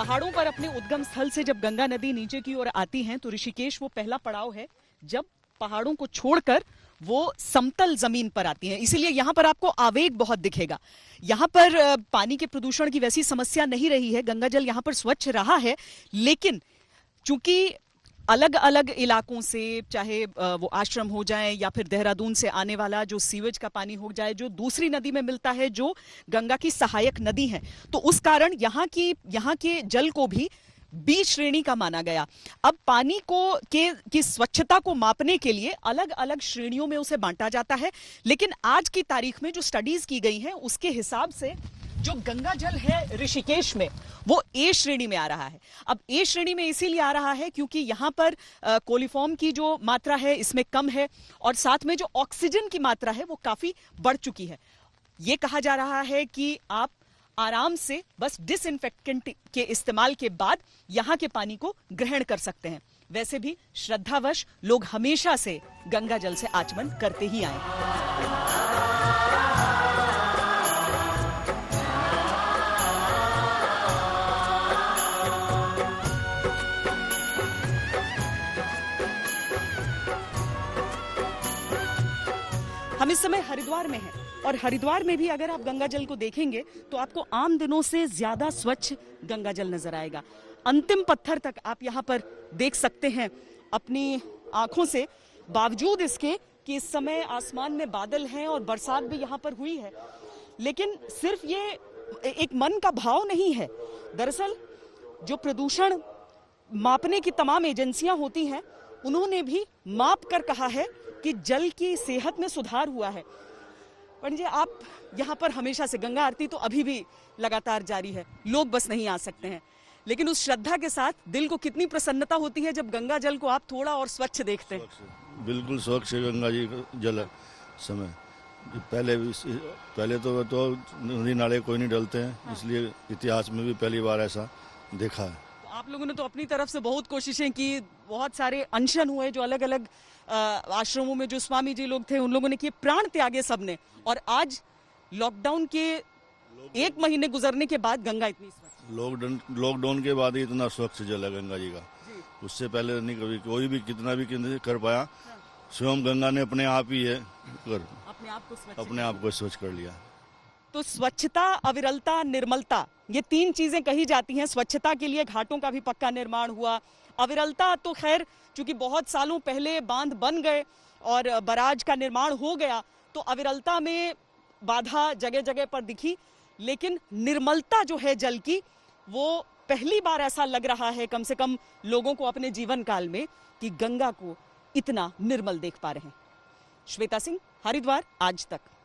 पहाड़ों पर अपने उद्गम स्थल से जब गंगा नदी नीचे की ओर आती है तो ऋषिकेश वो पहला पड़ाव है जब पहाड़ों को छोड़कर वो समतल जमीन पर आती है। इसीलिए यहाँ पर आपको आवेग बहुत दिखेगा। यहाँ पर पानी के प्रदूषण की वैसी समस्या नहीं रही है, गंगा जल यहाँ पर स्वच्छ रहा है, लेकिन चूंकि अलग अलग इलाकों से, चाहे वो आश्रम हो जाए या फिर देहरादून से आने वाला जो सीवेज का पानी हो जाए, जो दूसरी नदी में मिलता है जो गंगा की सहायक नदी है, तो उस कारण यहाँ के जल को भी बी श्रेणी का माना गया। अब पानी की स्वच्छता को मापने के लिए अलग अलग श्रेणियों में उसे बांटा जाता है, लेकिन आज की तारीख में जो स्टडीज की गई हैं उसके हिसाब से जो गंगा जल है ऋषिकेश में वो ए श्रेणी में आ रहा है। अब ए श्रेणी में इसीलिए आ रहा है क्योंकि यहाँ पर कोलिफॉर्म की जो मात्रा है इसमें कम है और साथ में जो ऑक्सीजन की मात्रा है वो काफी बढ़ चुकी है। ये कहा जा रहा है कि आप आराम से बस डिसइंफेक्टेंट के इस्तेमाल के बाद यहाँ के पानी को ग्रहण कर सकते हैं। वैसे भी श्रद्धावश लोग हमेशा से गंगा जल से आचमन करते ही आए। हम इस समय हरिद्वार में हैं और हरिद्वार में भी अगर आप गंगा जल को देखेंगे तो आपको आम दिनों से ज्यादा स्वच्छ गंगा जल नजर आएगा। अंतिम पत्थर तक आप यहाँ पर देख सकते हैं अपनी आंखों से, बावजूद इसके कि इस समय आसमान में बादल हैं और बरसात भी यहाँ पर हुई है, लेकिन सिर्फ ये एक मन का भाव नहीं है। दरअसल जो प्रदूषण मापने की तमाम एजेंसियां होती हैं उन्होंने भी माप कर कहा है कि जल की सेहत में सुधार हुआ है। पंडित जी, आप यहाँ पर हमेशा से, गंगा आरती तो अभी भी लगातार जारी है, लोग बस नहीं आ सकते हैं, लेकिन उस श्रद्धा के साथ दिल को कितनी प्रसन्नता होती है जब गंगा जल को आप थोड़ा और स्वच्छ देखते हैं। बिल्कुल स्वच्छ गंगा जी का जल है समय। पहले तो नदी नाले कोई नहीं डलते हैं, इसलिए इतिहास में भी पहली बार ऐसा देखा है। आप लोगों ने तो अपनी तरफ से बहुत कोशिशें की, बहुत सारे अनशन हुए, जो अलग अलग आश्रमों में जो स्वामी जी लोग थे उन लोगों ने किए, प्राण त्यागे सबने, और आज लॉकडाउन के 1 महीने गुजरने के बाद गंगा इतनी स्वच्छ। लॉकडाउन के बाद ही इतना स्वच्छ जल है गंगा जी का, उससे पहले नहीं कभी कोई भी कितना भी कर पाया। स्वयं गंगा ने अपने आप ही अपने आप को स्वच्छ कर लिया। तो स्वच्छता, अविरलता, निर्मलता, ये 3 चीजें कही जाती हैं। स्वच्छता के लिए घाटों का भी पक्का निर्माण हुआ। अविरलता तो खैर चूंकि बहुत सालों पहले बांध बन गए और बराज का निर्माण हो गया तो अविरलता में बाधा जगह जगह पर दिखी, लेकिन निर्मलता जो है जल की, वो पहली बार ऐसा लग रहा है कम से कम लोगों को अपने जीवन काल में कि गंगा को इतना निर्मल देख पा रहे हैं। श्वेता सिंह, हरिद्वार, आज तक।